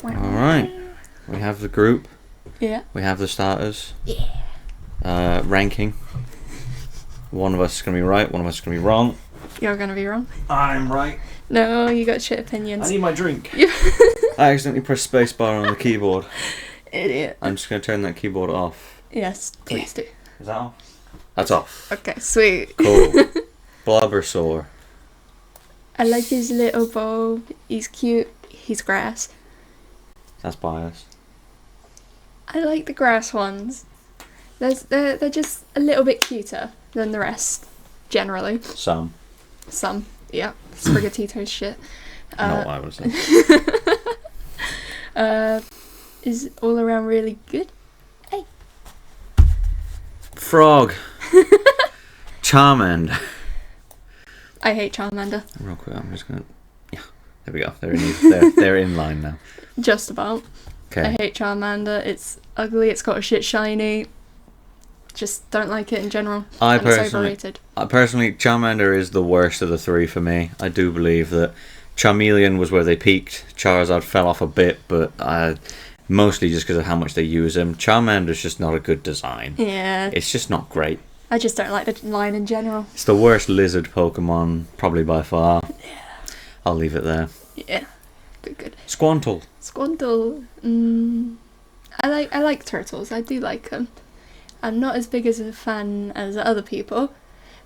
Alright. We have the group. Yeah. We have the starters. Yeah. Ranking. One of us is going to be right, one of us is going to be wrong. You're gonna be wrong. I'm right. No, you got shit opinions. I need my drink. I accidentally pressed spacebar on the keyboard. Idiot. I'm just going to turn that keyboard off. Yes, please do. Is that off? That's off. Okay, sweet. Cool. Blobbersaur. I like his little bow. He's cute. He's grass. That's biased. I like the grass ones. They're just a little bit cuter than the rest, generally. Some. Some, yeah. Sprigatito shit. Not what I would say. Is all around really good. Hey. Frog. Charmander. I hate Charmander. Real quick, I'm just gonna. Yeah, there we go. They're in line now. Just about. Okay. I hate Charmander. It's ugly. It's got a shit shiny. Just don't like it in general. It's overrated. Personally, Charmander is the worst of the three for me. I do believe that Charmeleon was where they peaked. Charizard fell off a bit, but mostly just because of how much they use him. Charmander's just not a good design. Yeah. It's just not great. I just don't like the line in general. It's the worst lizard Pokemon, probably by far. Yeah. I'll leave it there. Yeah. Good. Squantle. Squantle. I like turtles. I do like them. I'm not as big as a fan as other people,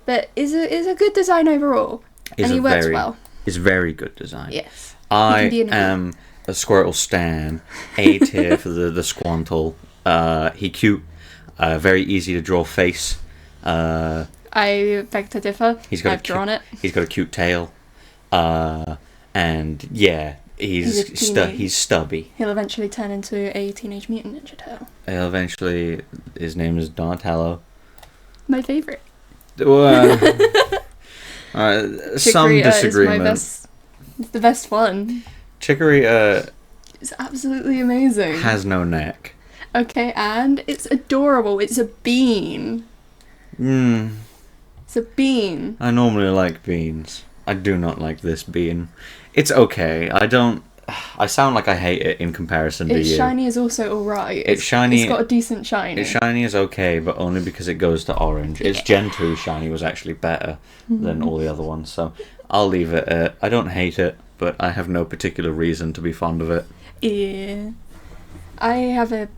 but is a good design overall. And he works well. It's very good design. Yes. I am a Squirtle stan. A tier for the Squantle. He cute. Very easy to draw face. I beg to differ. I've drawn it. He's got a cute tail. And yeah, he's stubby. He'll eventually turn into a Teenage Mutant Ninja Turtle. His name is Donatello. My favourite. Some disagreement. It's the best one. Chicory it's absolutely amazing. Has no neck. Okay, and it's adorable. It's a bean. It's a bean. I normally like beans. I do not like this bean. It's okay. I sound like I hate it in comparison to you. Its shiny is also alright. It's got a decent shiny. Its shiny is okay, but only because it goes to orange. Its Gen 2 shiny was actually better than all the other ones, so I'll leave it. I don't hate it, but I have no particular reason to be fond of it. Yeah. I have a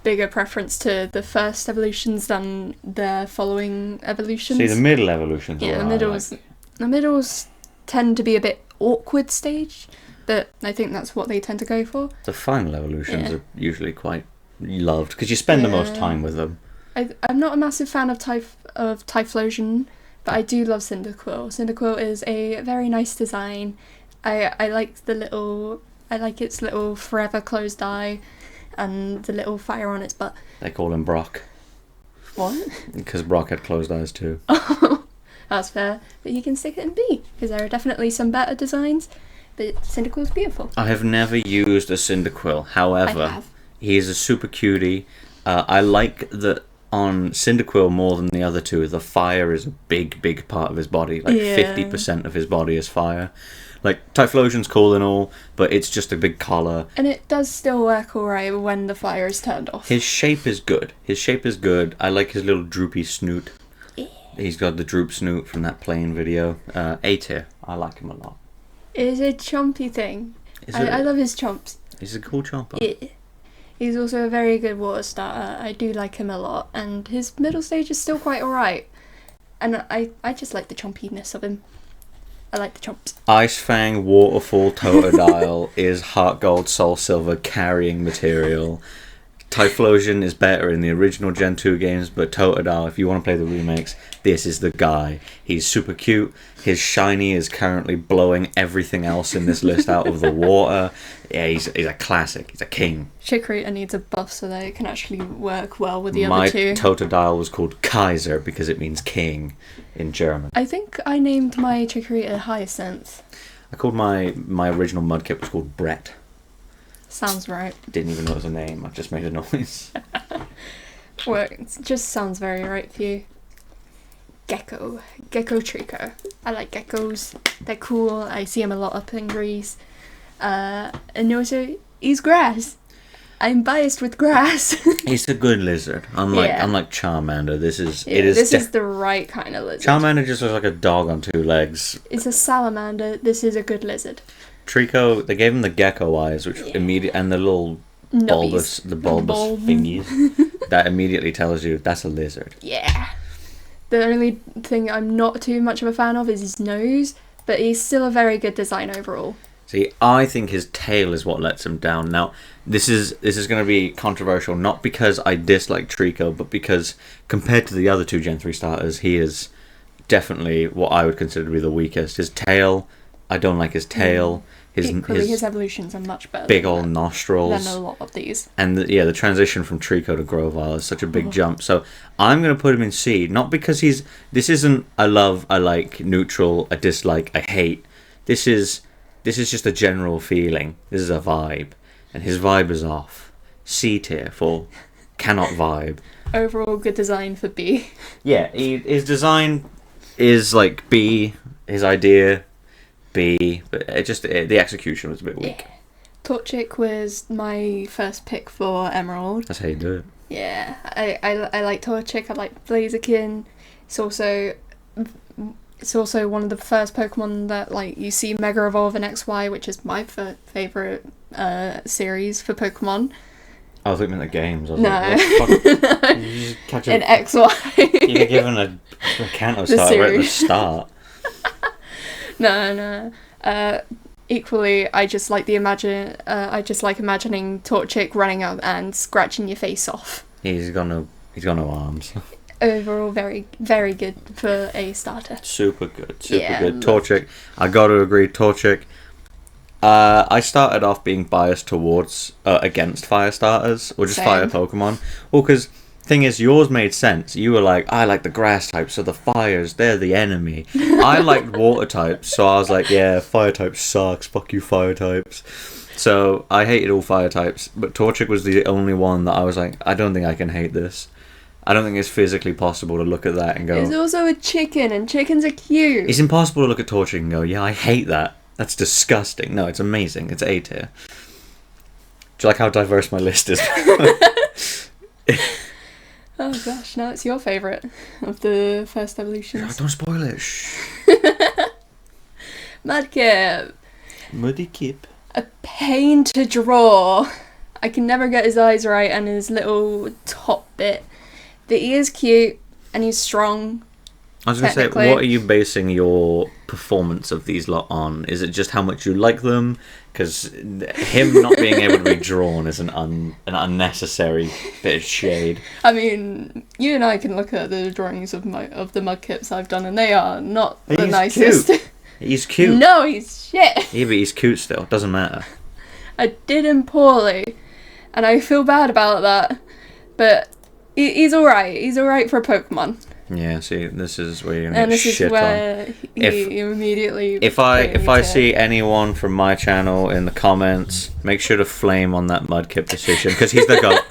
bigger preference to the first evolutions than the following evolutions. See, the middle evolutions. Yeah, the middles tend to be a bit awkward stage, but I think that's what they tend to go for. The final evolutions are usually quite loved because you spend the most time with them. I'm not a massive fan of Typhlosion, but I do love Cyndaquil. Cyndaquil is a very nice design. I like its little forever closed eye and the little fire on its butt. They call him Brock. What? Because Brock had closed eyes too. Oh, that's fair. But you can stick it in B, because there are definitely some better designs, but Cyndaquil's beautiful. I have never used a Cyndaquil, however, he is a super cutie. I like that on Cyndaquil more than the other two, the fire is a big part of his body. Like 50% of his body is fire. Like, Typhlosion's cool and all, but it's just a big collar. And it does still work alright when the fire is turned off. His shape is good. I like his little droopy snoot. Yeah. He's got the droop snoot from that plane video. A tier. I like him a lot. It's a chompy thing. I love his chomps. He's a cool chomper. Yeah. He's also a very good water starter. I do like him a lot. And his middle stage is still quite alright. And I just like the chompiness of him. I like the chomps. Ice Fang Waterfall Totodile is Heart Gold Soul Silver carrying material. Typhlosion is better in the original Gen 2 games, but Totodile, if you want to play the remakes, this is the guy. He's super cute. His shiny is currently blowing everything else in this list out of the water. Yeah, he's a classic. He's a king. Chikorita needs a buff so that it can actually work well with the other two. My Totodile was called Kaiser because it means king in German. I think I named my Chikorita Hyacinth. I called my original Mudkip was called Brett. Sounds right. Didn't even know it was a name. I just made a noise. Well, it just sounds very right for you. Gecko Trico. I like geckos. They're cool. I see them a lot up in Greece. And also, he's grass. I'm biased with grass. He's a good lizard. Unlike Charmander, this is the right kind of lizard. Charmander just looks like a dog on two legs. It's a salamander. This is a good lizard. Trico, they gave him the gecko eyes, which and the little bulbous thingies. That immediately tells you that's a lizard. Yeah. The only thing I'm not too much of a fan of is his nose, but he's still a very good design overall. See, I think his tail is what lets him down. Now, this is going to be controversial, not because I dislike Trico, but because compared to the other two Gen 3 starters, he is definitely what I would consider to be the weakest. His tail, I don't like his tail. His evolutions are much better. Big old nostrils. Than a lot of these. And the transition from Trico to Grovyle is such a big jump. So I'm going to put him in C, not because this isn't I love, I like, neutral, I dislike, I hate. This is just a general feeling. This is a vibe. And his vibe is off. C tier for cannot vibe. Overall good design for B. Yeah, his design is like B. His idea, B. But the execution was a bit weak. Yeah. Torchic was my first pick for Emerald. That's how you do it. Yeah, I like Torchic. I like Blaziken. It's also one of the first Pokemon that you see Mega Evolve in XY, which is my favourite series for Pokemon. I thought you meant the games. I was no. You just in XY. You're given a Kanto start right at the start. No. Equally, I just like imagining Torchic running up and scratching your face off. He's got no arms. Overall, very, very good for a starter. Super good. Torchic, I got to agree, Torchic. I started off being biased towards against fire starters or just fire Pokemon. Well, because thing is, yours made sense. You were like, I like the grass types, so the fires, they're the enemy. I liked water types, so I was like, yeah, fire types sucks. Fuck you, fire types. So I hated all fire types, but Torchic was the only one that I was like, I don't think I can hate this. I don't think it's physically possible to look at that and go... It's also a chicken, and chickens are cute. It's impossible to look at Torchic and go, yeah, I hate that. That's disgusting. No, it's amazing. It's A tier. Do you like how diverse my list is? Oh gosh, now it's your favourite of the first evolutions. Don't spoil it. Shh. Mudkip. Mudkip. A pain to draw. I can never get his eyes right and his little top bit. But he is cute and he's strong. I was going to say, what are you basing your performance of these lot on? Is it just how much you like them? Because him not being able to be drawn is an unnecessary bit of shade. I mean, you and I can look at the drawings of the Mudkips I've done, and they are not the nicest. Cute. He's cute. No, he's shit. Yeah, but he's cute still. Doesn't matter. I did him poorly, and I feel bad about that. But he's alright. He's alright for a Pokemon. Yeah, see, this is where you're gonna and get this is shit where on. He immediately. If I see anyone from my channel in the comments, make sure to flame on that Mudkip decision because he's the goat.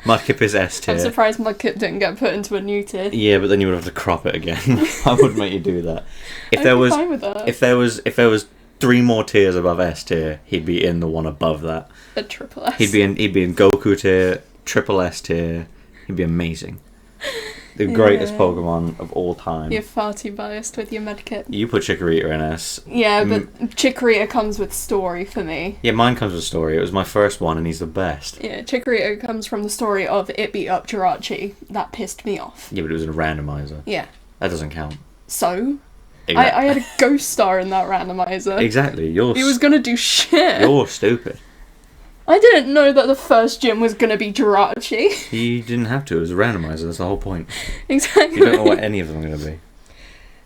Mudkip is S tier. I'm surprised Mudkip didn't get put into a new tier. Yeah, but then you would have to crop it again. I wouldn't make you do that. If there was, fine with that. if there was 3 more tiers above S tier, he'd be in the one above that. A triple S. He'd be in Goku tier, triple S tier. He'd be amazing. The greatest Pokemon of all time. You're far too biased with your Mudkip. You put Chikorita in S. Yeah, but Chikorita comes with story for me. Yeah, mine comes with story. It was my first one and he's the best. Yeah, Chikorita comes from the story of it beat up Jirachi. That pissed me off. Yeah, but it was a randomizer. Yeah. That doesn't count. So? I had a ghost star in that randomizer. Exactly. He was gonna do shit. You're stupid. I didn't know that the first gym was gonna be Jirachi. You didn't have to. It was a randomizer. That's the whole point. Exactly. You don't know what any of them are going to be.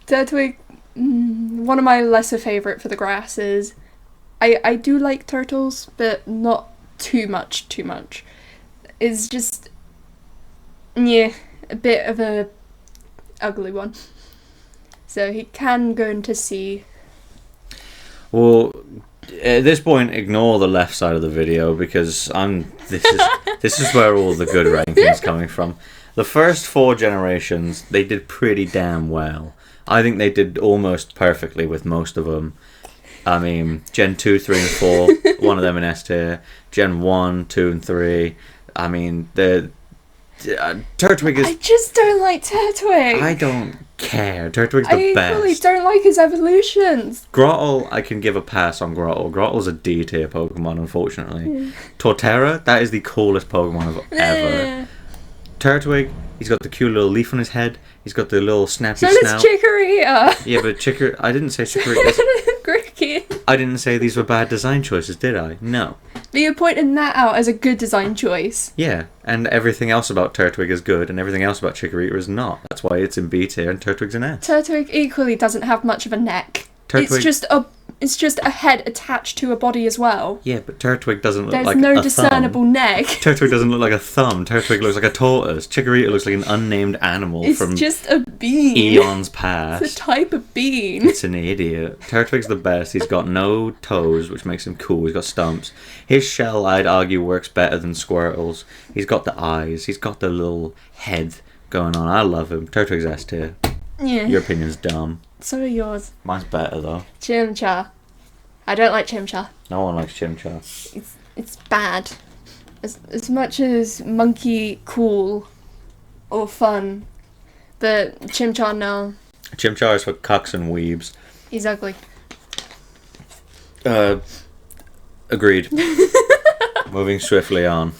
Turtwig, one of my lesser favourite for the grass is... I do like turtles, but not too much. It's just... yeah, a bit of a ugly one. So he can go into C. Well... at this point, ignore the left side of the video because this is where all the good rankings coming from. The first 4 generations, they did pretty damn well. I think they did almost perfectly with most of them. I mean, Gen 2, 3, and 4, one of them in S tier. Gen 1, 2, and 3. I mean, Turtwig is... I just don't like Turtwig. I don't care. Turtwig's the best. I really don't like his evolutions. Grottle, I can give a pass on Grottle. Grottle's a D tier Pokemon, unfortunately. Torterra, that is the coolest Pokemon I've ever. Turtwig, he's got the cute little leaf on his head. He's got the little snappy snout. So does Chikorita. Yeah, but I didn't say Chikorita. Cricket. I didn't say these were bad design choices, did I? No. But you're pointing that out as a good design choice. Yeah, and everything else about Turtwig is good, and everything else about Chikorita is not. That's why it's in B tier and Turtwig's in S. Turtwig equally doesn't have much of a neck. It's just a head attached to a body as well. Yeah, but Turtwig doesn't look There's like no a discernible thumb. neck. Turtwig doesn't look like a thumb. Turtwig looks like a tortoise. Chikorita looks like an unnamed animal It's from just a bean. eons past. It's a type of bean. It's an idiot. Turtwig's the best. He's got no toes, which makes him cool. He's got stumps. His shell, I'd argue, works better than Squirtle's. He's got the eyes. He's got the little head going on. I love him. Turtwig's S tier. Yeah. Your opinion's dumb. So are yours. Mine's better, though. Chimchar. I don't like Chimchar. No one likes Chimchar. It's bad. As much as Monkey cool or fun, but Chimchar no. Chimchar is for cucks and weebs. He's ugly. Agreed. Moving swiftly on.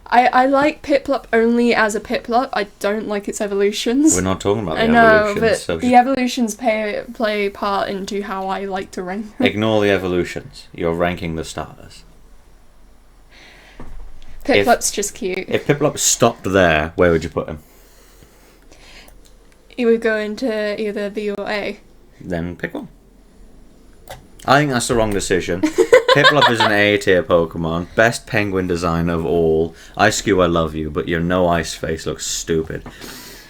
I like Piplup only as a Piplup. I don't like its evolutions. We're not talking about the I know, evolutions. but So the evolutions play part into how I like to rank them. ignore the evolutions. You're ranking the starters. Piplup's just cute. If Piplup stopped there, where would you put him? He would go into either B or A. Then pick one. I think that's the wrong decision. Piplup is an A tier Pokemon. Best penguin design of all. Ice-Q, I love you, but your no ice face looks stupid.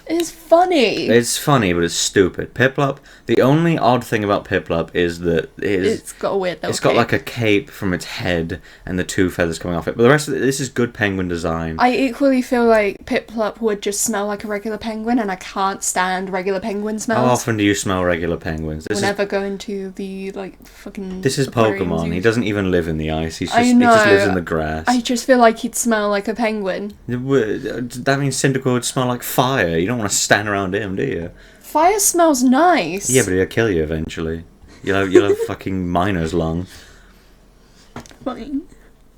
It's funny. It's funny, but it's stupid. Piplup, the only odd thing about Piplup is that it's got a weird little It's got cape. like a cape from its head and the two feathers coming off it. But the rest of it, this is good penguin design. I equally feel like Piplup would just smell like a regular penguin, and I can't stand regular penguin smells. How often do you smell regular penguins? Whenever going to the fucking. This is Pokemon. He doesn't even live in the ice. He just know. lives in the grass. I just feel like he'd smell like a penguin. That means Cyndaquil would smell like fire. You don't want to stand around him, do you? Fire smells nice. Yeah, but he'll kill you eventually. You'll have fucking miner's lung. Fine.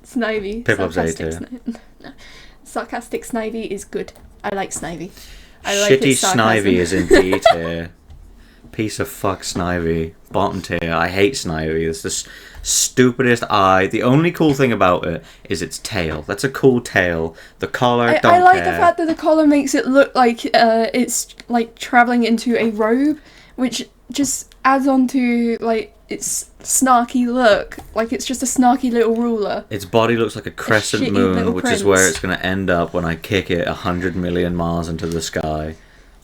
Snivy. Piplup's A Sarcastic tier. No. Sarcastic Snivy is good. I like Snivy. I like Shitty his sarcasm. Snivy is in D tier. Piece of fuck Snivy. Bottom tier. I hate Snivy. It's the stupidest eye. The only cool thing about it is its tail. That's a cool tail. The collar, don't I like care. the fact that the collar makes it look like it's like traveling into a robe, which just adds on to like its snarky look. Like it's just a snarky little ruler. Its body looks like a crescent shitty moon, little which prince. is where it's going to end up when I kick it 100 million miles into the sky.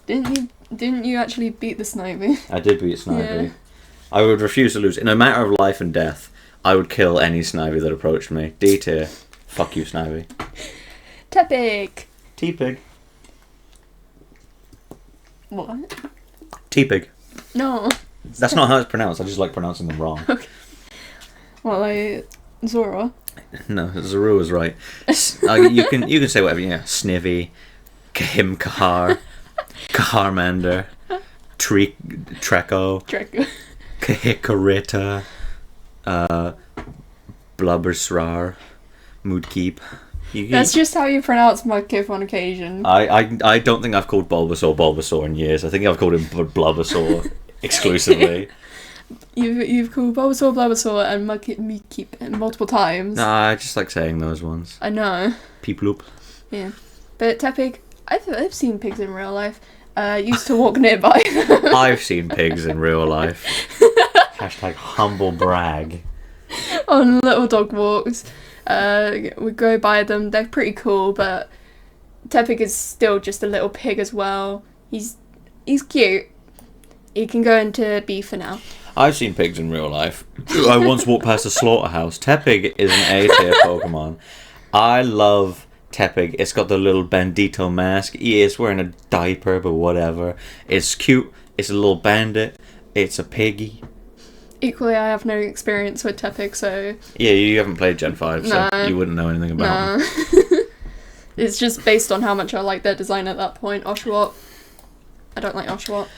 Didn't you actually beat the Snivy? I did beat Snivy. Yeah. I would refuse to lose. In a matter of life and death, I would kill any Snivy that approached me. D tier. Fuck you, Snivy. Tepig. T-Pig. What? T-Pig. No. That's not how it's pronounced. I just like pronouncing them wrong. Okay. Well, like Zora. No, Zaru is right. You can say whatever. Yeah, Snivy, Kahimkahar, Kaharmander, Treco, Draco. Kahikarita, Blubbersrar, Moodkeep. That's just how you pronounce Mudkip on occasion. I don't think I've called Bulbasaur in years. I think I've called him Blubbersaur exclusively. You've called Bulbasaur, and Mudkip multiple times. Nah, I just like saying those ones. I know. Peeploop. Yeah. But Tepig, I've seen pigs in real life. Used to walk nearby. I've seen pigs in real life. Hashtag humble brag. On little dog walks. We go by them. They're pretty cool, but Tepig is still just a little pig as well. He's cute. He can go into B for now. I've seen pigs in real life. I once walked past a slaughterhouse. Tepig is an A-tier Pokemon. I love Tepig. It's got the little bandito mask. Yeah, it's wearing a diaper, but whatever. It's cute. It's a little bandit. It's a piggy. Equally, I have no experience with Tepig, so... Yeah, you haven't played Gen 5, so No. you wouldn't know anything about them. It's just based on how much I like their design at that point. Oshawott. I don't like Oshawott.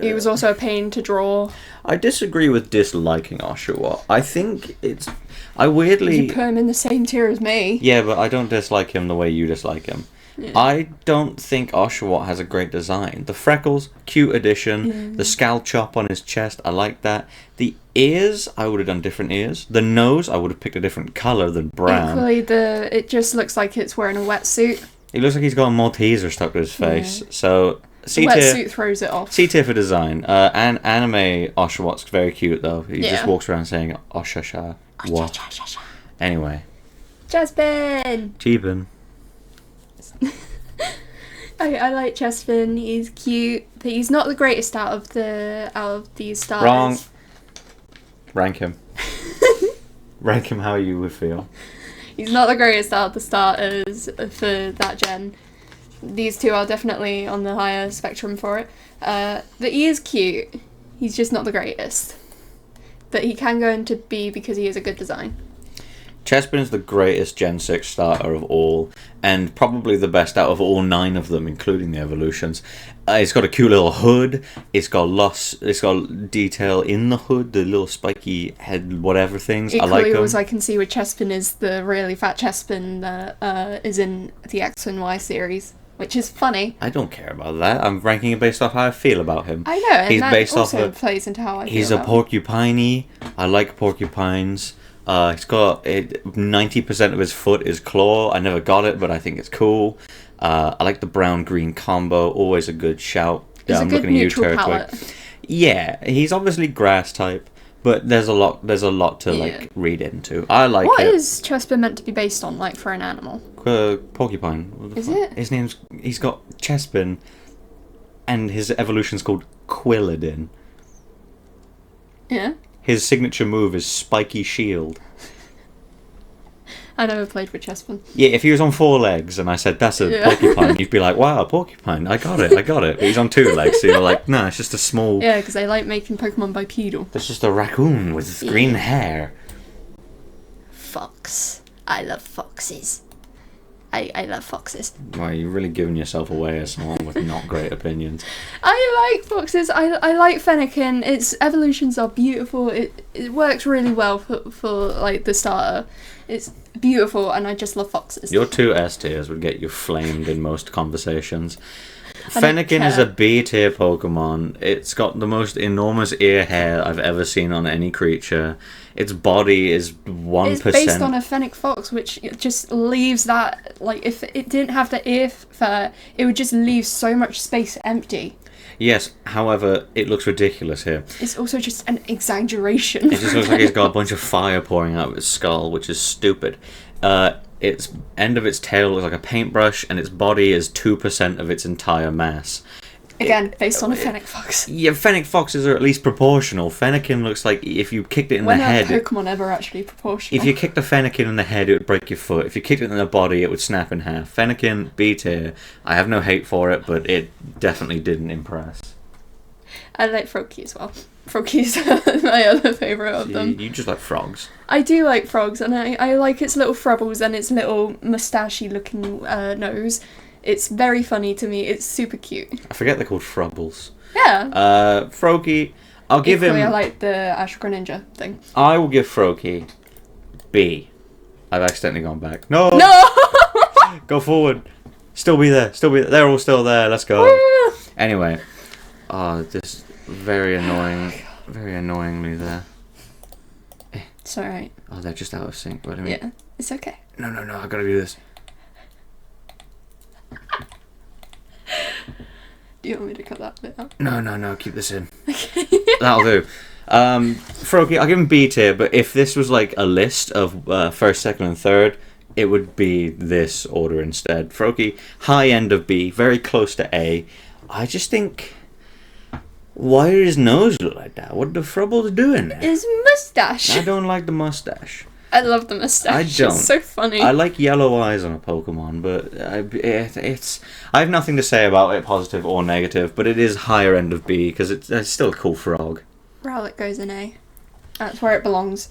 He was also a pain to draw. I disagree with disliking Oshawott. I think it's... I weirdly... You put him in the same tier as me. Yeah, but I don't dislike him the way you dislike him. Yeah. I don't think Oshawott has a great design. The freckles, cute addition. Yeah. The scowl chop on his chest, I like that. The ears, I would have done different ears. The nose, I would have picked a different colour than brown. Equally, it just looks like it's wearing a wetsuit. It looks like he's got a Malteser stuck to his face. Yeah. So, The C tier. wetsuit throws it off. C tier for design. And anime Oshawott's very cute though. He just Yeah. walks around saying Oshasha. What? Anyway, Chespin! Cheapin. I like Chespin. He's cute, but he's not the greatest out of these starters. Wrong. Rank him. Rank him how you would feel. He's not the greatest out of the starters for that gen. These two are definitely on the higher spectrum for it. But he is cute. He's just not the greatest. But he can go into B because he is a good design. Chespin is the greatest Gen 6 starter of all, and probably the best out of all 9 of them, including the evolutions. It's got a cute little hood. It's got detail in the hood, the little spiky head, whatever things. Equally, I like them. as I can see with Chespin is the really fat Chespin that is in the X and Y series, which is funny. I don't care about that. I'm ranking it based off how I feel about him. I know, and He's that based also off of, plays into how I he's feel a about him. porcupiney. I like porcupines. He's got 90% of his foot is claw. I never got it, but I think it's cool. I like the brown-green combo. Always a good shout. He's a I'm good looking at you, neutral Turtwig. palette. Yeah, he's obviously grass type, but there's a lot to like read into. I like What it. is Chespin meant to be based on, like, for an animal? Porcupine. What the Is fuck? it? He's got Chespin, and his evolution's called Quilladin. Yeah? His signature move is Spiky Shield. I never played with Chespin. Yeah, if he was on 4 legs and I said that's a porcupine, you'd be like, wow, a porcupine, I got it. But he's on 2 legs, so you're like, no, it's just a small... Yeah, because I like making Pokemon bipedal. That's just a raccoon with green hair. Fox. I love foxes. I love foxes. Well, you're really giving yourself away as someone with not great opinions. I like foxes. I like Fennekin. Its evolutions are beautiful. It works really well for like the starter. It's beautiful, and I just love foxes. Your 2 S tiers would get you flamed in most conversations. I don't Fennekin is care. a B tier Pokemon. It's got the most enormous ear hair I've ever seen on any creature. Its body is 1%. It's based on a Fennec Fox, which just leaves that, like, if it didn't have the ear fur, it would just leave so much space empty. Yes, however, it looks ridiculous here. It's also just an exaggeration. It just looks like it's got a bunch of fire pouring out of its skull, which is stupid. Its end of its tail looks like a paintbrush, and its body is 2% of its entire mass. Again, based on a Fennec Fox. Yeah, Fennec Foxes are at least proportional. Fennekin looks like if you kicked it in When the are head... Pokemon ever actually proportional? If you kicked a Fennekin in the head, it would break your foot. If you kicked it in the body, it would snap in half. Fennekin, B tier. I have no hate for it, but it definitely didn't impress. I like Froakie as well. Frogie's my other favourite of them. You just like frogs. I do like frogs, and I like its little frubbles and its little moustachy looking nose. It's very funny to me. It's super cute. I forget they're called frubbles. Yeah. Froakie, I'll give Equally, him... I like the Ashgra Ninja thing. I will give Froakie B. I've accidentally gone back. No! No! Go forward. Still be there. They're all still there. Let's go. Anyway. This very annoying. Very annoyingly there. It's alright. Oh, they're just out of sync. Wait a minute. Yeah, it's okay. No, I gotta do this. Do you want me to cut that bit out? No, keep this in. Okay. That'll do. Froakie, I'll give him B tier, but if this was like a list of first, second, and third, it would be this order instead. Froakie, high end of B, very close to A. I just think... Why does his nose look like that? What the Frubble's doing there? His mustache. I don't like the mustache. I love the mustache. I don't. It's so funny. I like yellow eyes on a Pokemon, but I have nothing to say about it, positive or negative. But it is higher end of B because it's still a cool frog. Rowlet goes in A. That's where it belongs.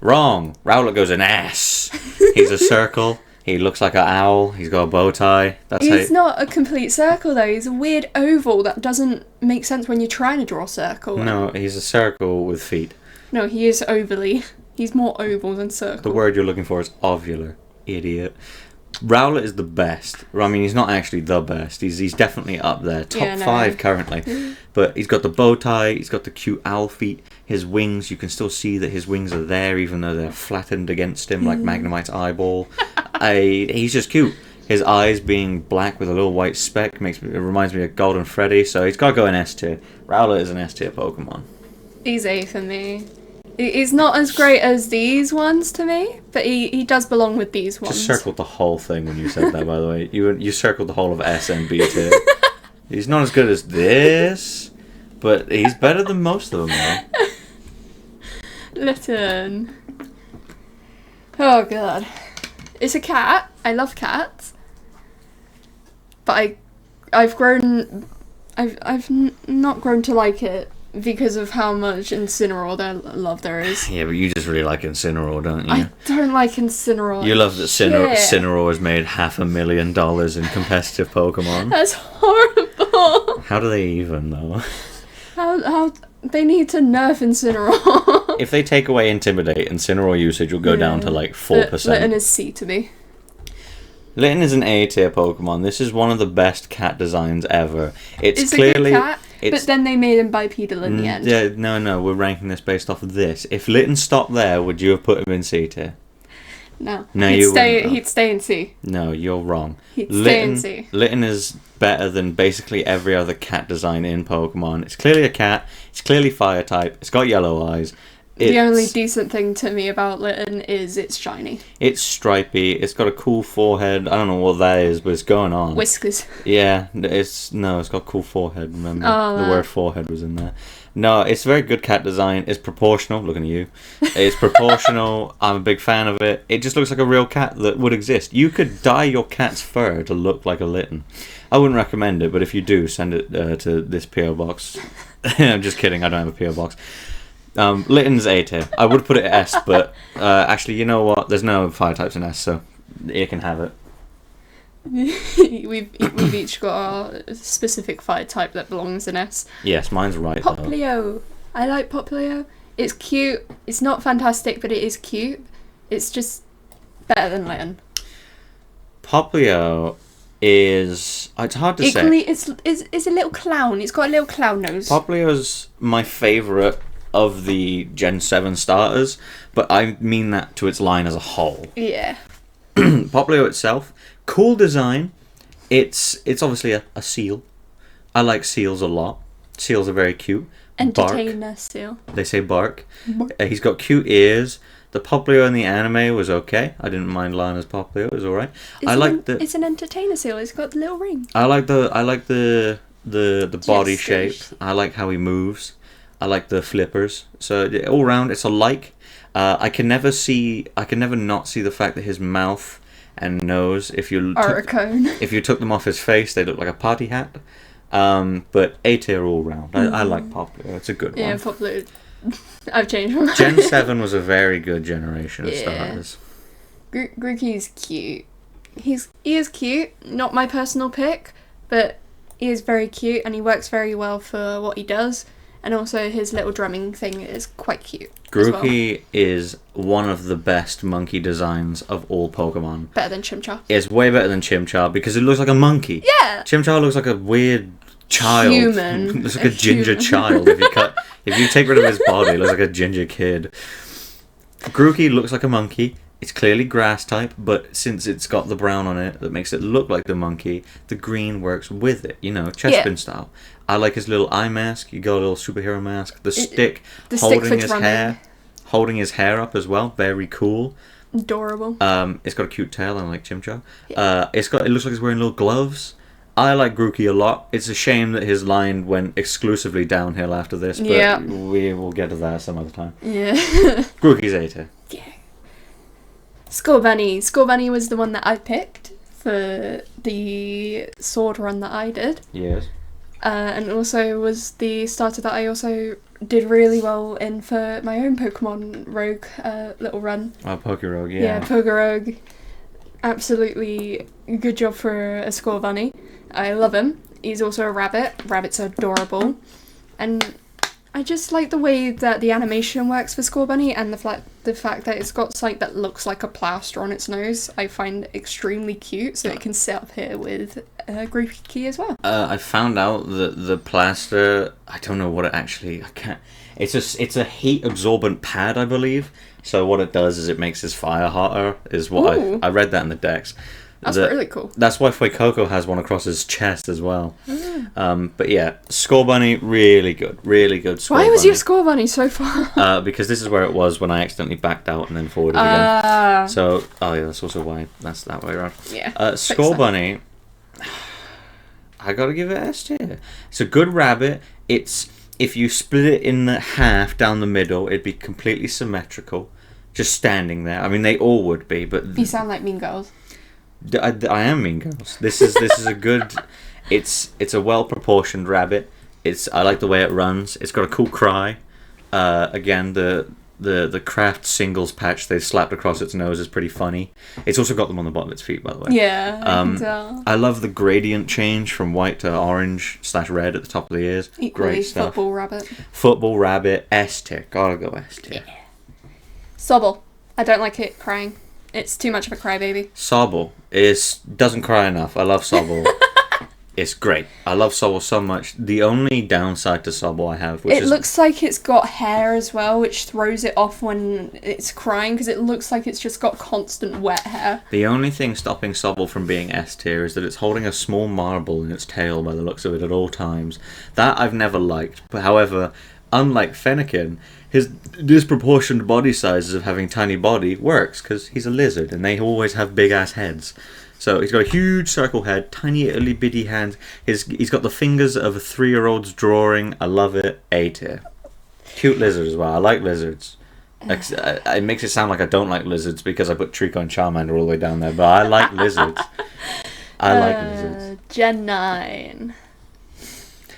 Wrong. Rowlet goes in S. He's a circle. He looks like an owl. He's got a bow tie. He's not a complete circle though. He's a weird oval that doesn't make sense when you're trying to draw a circle. No, he's a circle with feet. No, he is ovally. He's more oval than circle. The word you're looking for is ovular. Idiot. Rowlet is the best. I mean, he's not actually the best. He's definitely up there. Top 5 currently. But he's got the bow tie. He's got the cute owl feet. His wings, you can still see that his wings are there even though they're flattened against him like Magnemite's eyeball. He's just cute. His eyes being black with a little white speck it reminds me of Golden Freddy, so he's got to go in S tier. Rowlet is an S tier Pokemon. He's A for me. He's not as great as these ones to me, but he does belong with these ones. Just circled the whole thing when you said that, by the way. You circled the whole of S and B tier. He's not as good as this, but he's better than most of them, though. Litten. Oh, God. It's a cat. I love cats. But I've not grown to like it because of how much Incineroar there is. Yeah, but you just really like Incineroar, don't you? I don't like Incineroar. You love that Incineroar has made $500,000 in competitive Pokemon. That's horrible. How do they even, though? How they need to nerf Incineroar. If they take away Intimidate, Incineroar usage will go down to like 4%. Litten is C to me. Litten is an A tier Pokemon. This is one of the best cat designs ever. It's clearly a good cat, but then they made him bipedal in the end. Yeah, no, we're ranking this based off of this. If Litten stopped there, would you have put him in C tier? No. No, He'd stay in C. No, you're wrong. He'd stay in C. Litten is better than basically every other cat design in Pokemon. It's clearly a cat. It's clearly fire type. It's got yellow eyes. The only decent thing to me about Litten is it's shiny. It's stripy. It's got a cool forehead. I don't know what that is, but it's going on. Whiskers. Yeah, it's got a cool forehead. Remember, the word forehead was in there. No, it's a very good cat design. It's proportional. Looking at you, it's proportional. I'm a big fan of it. It just looks like a real cat that would exist. You could dye your cat's fur to look like a Litten. I wouldn't recommend it, but if you do, send it to this PO box. I'm just kidding. I don't have a PO box. Litten's A tier. I would put it at S, but actually, you know what? There's no fire types in S, so you can have it. we've each got our specific fire type that belongs in S. Yes, mine's right. Popplio. I like Popplio. It's cute. It's not fantastic, but it is cute. It's just better than Litten. Popplio is... It's hard to say. It's a little clown. It's got a little clown nose. Popplio's my favourite of the Gen 7 starters, but I mean that to its line as a whole. Yeah. Popplio itself, cool design. It's obviously a seal. I like seals a lot. Seals are very cute. Entertainer seal. They say bark. He's got cute ears. The Popplio in the anime was okay. I didn't mind Lana's Popplio. It was alright. It's an entertainer seal. It's got a little ring. I like the body shape. I like how he moves. I like the flippers. So all round, it's a like. I can never not see the fact that his mouth and nose, if you took them off his face, they look like a party hat. But A tier all round. I like Popplio. It's a good one. Yeah, Popplio. I've changed my mind. Gen 7 was a very good generation of starters. Grookey's cute. He is cute. Not my personal pick, but he is very cute and he works very well for what he does. And also his little drumming thing is quite cute. Grookey is one of the best monkey designs of all Pokemon. Better than Chimchar. It's way better than Chimchar because it looks like a monkey. Yeah. Chimchar looks like a weird child. Human. Looks like a ginger child. If you take rid of his body, it looks like a ginger kid. Grookey looks like a monkey. It's clearly grass type, but since it's got the brown on it that makes it look like the monkey, the green works with it, Chespin style. I like his little eye mask. You got a little superhero mask. The stick holding his hair up as well. Very cool. Adorable. It's got a cute tail, unlike Chimchar. It looks like it's wearing little gloves. I like Grookey a lot. It's a shame that his line went exclusively downhill after this, but we will get to that some other time. Yeah. Grookey's A tier. Yeah. Scorbunny. Scorbunny was the one that I picked for the sword run that I did. Yes. And also was the starter that I also did really well in for my own Pokemon Rogue little run. Oh, Pokerogue, yeah. Yeah, Pokerogue. Absolutely good job for a Score Bunny. I love him. He's also a rabbit. Rabbits are adorable. And I just like the way that the animation works for Score Bunny, and the fact that it's got something that looks like a plaster on its nose. I find extremely cute, so it can sit up here with Grookey as well. I found out that the plaster, I don't know what it actually, I can't, it's a heat absorbent pad, I believe. So what it does is it makes his fire hotter, is what I read that in the decks. That's really cool. That's why Fuecoco has one across his chest as well. But yeah, Score Bunny, really good Score Bunny. Why was your Score Bunny so far? Because this is where it was when I accidentally backed out and then forwarded again. So, yeah, that's also why that's that way around. Yeah. Score Bunny, I gotta give it S tier. It's a good rabbit. If you split it in half down the middle, it'd be completely symmetrical, just standing there. I mean, they all would be, but You sound like Mean Girls. I am Mean Girls. This is a good. It's a well proportioned rabbit. I like the way it runs. It's got a cool cry. Again, the craft singles patch they slapped across its nose is pretty funny. It's also got them on the bottom of its feet, by the way. Yeah, I can tell. I love the gradient change from white to orange/red at the top of the ears. Equally, Great stuff. Football Rabbit. Football Rabbit, S tier. Gotta go S tier. Yeah. Sobble. I don't like it crying. It's too much of a crybaby. Sobble doesn't cry enough. I love Sobble. It's great. I love Sobble so much. The only downside to Sobble I have, which looks like it's got hair as well, which throws it off when it's crying, because it looks like it's just got constant wet hair. The only thing stopping Sobble from being S tier is that it's holding a small marble in its tail by the looks of it at all times. That I've never liked. But however, unlike Fennekin, his disproportioned body sizes of having tiny body works, because he's a lizard and they always have big ass heads. So he's got a huge circle head, tiny itty bitty hands. He's got the fingers of a 3-year-old's drawing. I love it. A tier. Cute lizard as well. I like lizards. It makes it sound like I don't like lizards because I put Trico and Charmander all the way down there, but I like lizards. I like lizards. Gen 9.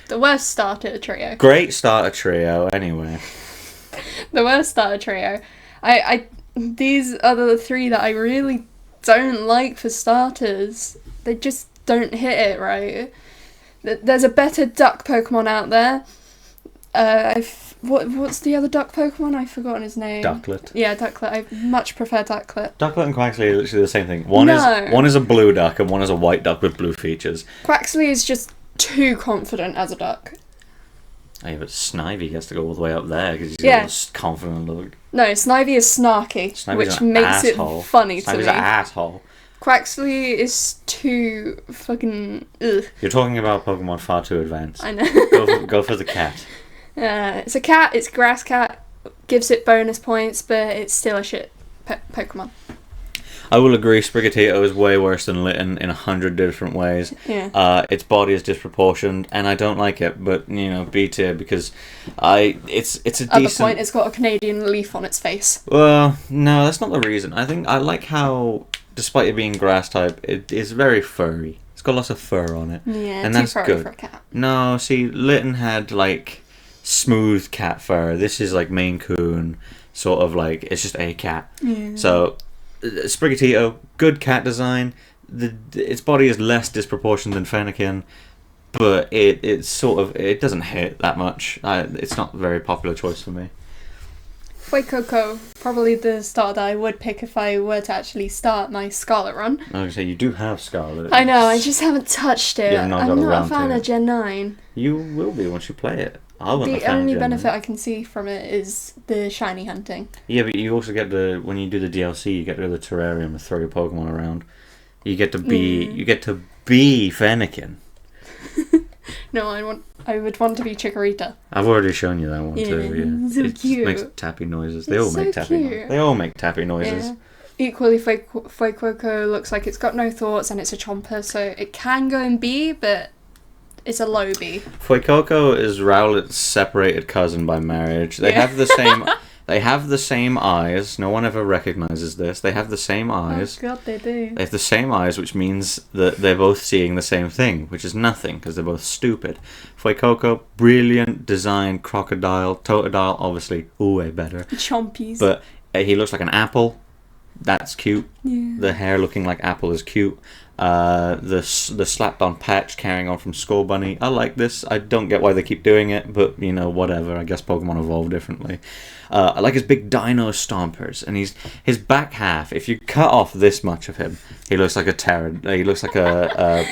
The worst starter trio. Great starter trio, anyway. The worst starter trio. These are the three that I really don't like for starters. They just don't hit it right. There's a better duck Pokemon out there. What's the other duck Pokemon? I've forgotten his name. Ducklet. Yeah, Ducklet. I much prefer Ducklet. Ducklet and Quaxley are literally the same thing. One is a blue duck and one is a white duck with blue features. Quaxley is just too confident as a duck. Oh, yeah, but Snivy has to go all the way up there because he's got this confident look. No, Snivy is snarky, which makes it funny to me. Snivy's an asshole. Quaxley is too fucking ugh. You're talking about Pokemon far too advanced. I know. Go for the cat. It's a cat, it's Grass Cat, gives it bonus points, but it's still a shit Pokemon. I will agree, Sprigatito is way worse than Litten in 100 different ways. Yeah. Its body is disproportioned, and I don't like it, but, B tier, because it's a decent... At the point, it's got a Canadian leaf on its face. Well, no, that's not the reason. I think I like how, despite it being grass type, it is very furry. It's got lots of fur on it. Yeah, and too that's furry good. for a cat. No, see, Litten had, smooth cat fur. This is, Maine Coon, sort of, it's just a cat. Yeah. So... Sprigatito, good cat design. Its body is less disproportioned than Fennekin, but it doesn't hit that much. It's not a very popular choice for me. Fuecoco, probably the starter that I would pick if I were to actually start my Scarlet run. I was going to say, you do have Scarlet. I know, I just haven't touched it. I'm not a fan of Gen 9. You will be once you play it. The only benefit I can see from it is the shiny hunting. Yeah, but you also get when you do the DLC, you get to the terrarium and throw your Pokemon around. You get to be Fennekin. No, I would want to be Chikorita. I've already shown you that one too. Yeah, so it cute. Makes tappy noises. They It's all make so tappy. cute. They all make tappy noises. Yeah. Equally, Fuecoco looks like it's got no thoughts and it's a chomper, so it can go in B, but it's a low B. Fuecoco is Rowlet's separated cousin by marriage. They have the same. They have the same eyes. No one ever recognizes this. They have the same eyes. Oh god, they do. They have the same eyes, which means that they're both seeing the same thing, which is nothing, because they're both stupid. Fuecoco, brilliant design crocodile. Totodile, obviously, way better. Chompies. But he looks like an apple. That's cute. Yeah. The hair looking like apple is cute. The slapped on patch carrying on from Skull Bunny. I like this. I don't get why they keep doing it, but you know, whatever. I guess Pokemon evolve differently. I like his big dino stompers, and his back half. If you cut off this much of him, he looks like he looks like a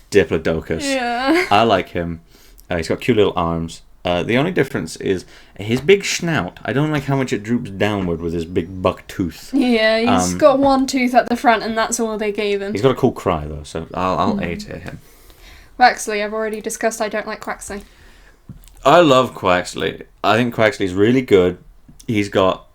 Diplodocus. Yeah. I like him. He's got cute little arms. The only difference is his big snout. I don't like how much it droops downward with his big buck tooth. Yeah, he's got one tooth at the front, and that's all they gave him. He's got a cool cry though, so I'll A tier him. Quaxley, I've already discussed. I don't like Quaxley. I love Quaxley. I think Quaxley's really good. He's got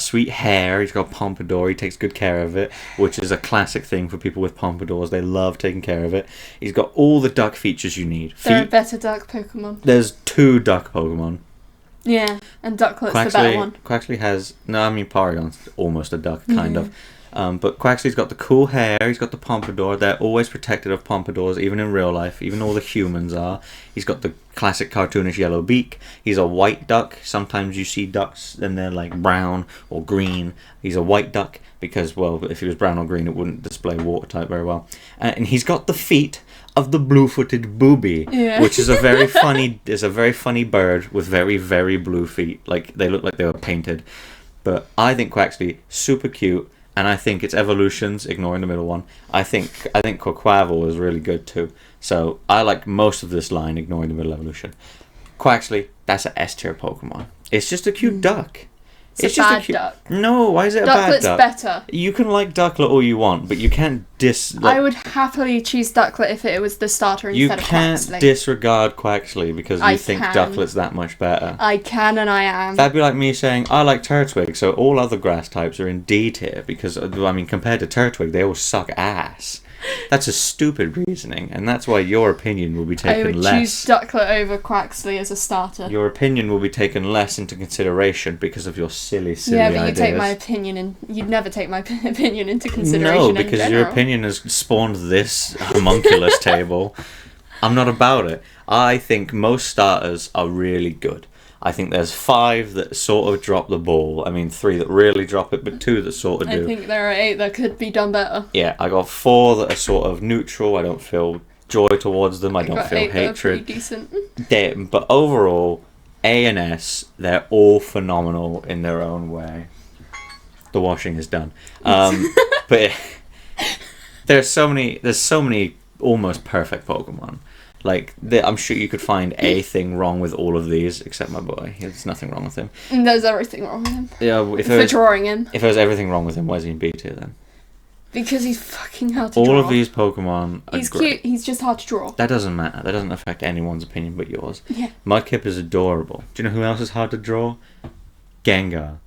sweet hair. He's got pompadour. He takes good care of it, which is a classic thing for people with pompadours. They love taking care of it. He's got all the duck features you need. They're a better duck Pokemon. There's 2 duck Pokemon. Yeah, and Ducklet's the better one. Quaxley has... No, I mean, Porygon's almost a duck, kind of. But Quaxley's got the cool hair, he's got the pompadour. They're always protected of pompadours, even in real life. Even all the humans are. He's got the classic cartoonish yellow beak. He's a white duck. Sometimes you see ducks and they're like brown or green. He's a white duck because, well, if he was brown or green, it wouldn't display water type very well. And he's got the feet of the blue-footed booby, which is a very funny bird with very, very blue feet. Like, they look like they were painted. But I think Quaxley super cute. And I think its evolutions, ignoring the middle one, I think Quaquaval is really good too. So I like most of this line, ignoring the middle evolution. Quaxley, that's an S tier Pokemon. It's just a cute duck. It's just a cute duck. No, why is it a bad duck? Ducklet's better. You can like Ducklet all you want, but you can't I would happily choose Ducklet if it was the starter instead of Quaxley. You can't disregard Quaxley because you think Ducklet's that much better. I can and I am. That'd be like me saying, I like Turtwig, so all other grass types are in D tier because, I mean, compared to Turtwig, they all suck ass. That's a stupid reasoning, and that's why your opinion will be taken less. I would choose Ducklet over Quaxley as a starter. Your opinion will be taken less into consideration because of your silly ideas. Yeah, but you take my opinion, and you'd never take my opinion into consideration. No, because your opinion has spawned this homunculus table. I'm not about it. I think most starters are really good. I think there's 5 that sort of drop the ball. I mean, 3 that really drop it, but 2 that sort of do. I think there are 8 that could be done better. Yeah, I got 4 that are sort of neutral. I don't feel joy towards them. I don't feel 8 hatred. that are pretty decent. But overall, A and S, they're all phenomenal in their own way. The washing is done. But there's so many almost perfect Pokemon. Like, I'm sure you could find a thing wrong with all of these, except my boy. There's nothing wrong with him. There's everything wrong with him. Yeah, for drawing him. If there was everything wrong with him, why is he in B tier then? Because he's fucking hard to draw. All of these Pokemon are He's great. cute, he's just hard to draw. That doesn't matter. That doesn't affect anyone's opinion but yours. Yeah. Mudkip is adorable. Do you know who else is hard to draw? Gengar.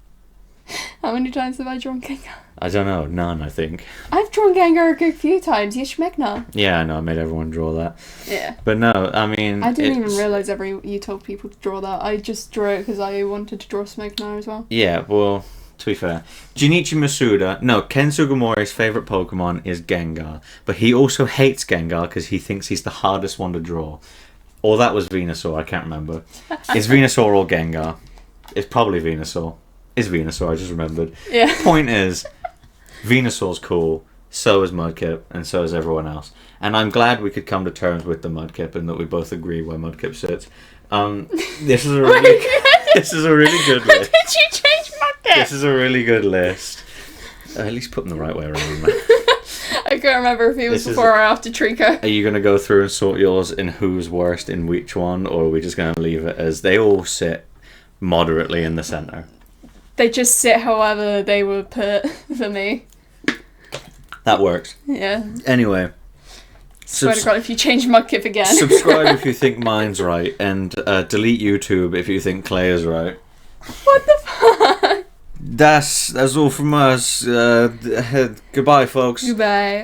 How many times have I drawn Gengar? I don't know. None, I think. I've drawn Gengar a good few times. You schmeckner. Yeah, I know. I made everyone draw that. Yeah. But no, I mean... I didn't even realise you told people to draw that. I just drew it because I wanted to draw Smegnar as well. Yeah, well, to be fair. Junichi Masuda... No, Ken Sugimori's favourite Pokemon is Gengar. But he also hates Gengar because he thinks he's the hardest one to draw. Or that was Venusaur. I can't remember. It's Venusaur or Gengar. It's probably Venusaur. It's Venusaur, I just remembered. Yeah. Point is... Venusaur's cool, so is Mudkip, and so is everyone else. And I'm glad we could come to terms with the Mudkip and that we both agree where Mudkip sits. This is a really good list. Did you change Mudkip? This is a really good list. At least put them the right way around. I can't remember if he was before or after Trico. Are you going to go through and sort yours in who's worst in which one, or are we just going to leave it as they all sit moderately in the centre? They just sit however they were put for me. That works. Yeah. Anyway. Swear to God, if you change Mudkip again. Subscribe if you think mine's right, and delete YouTube if you think Clay is right. What the fuck? That's all from us. Goodbye, folks. Goodbye.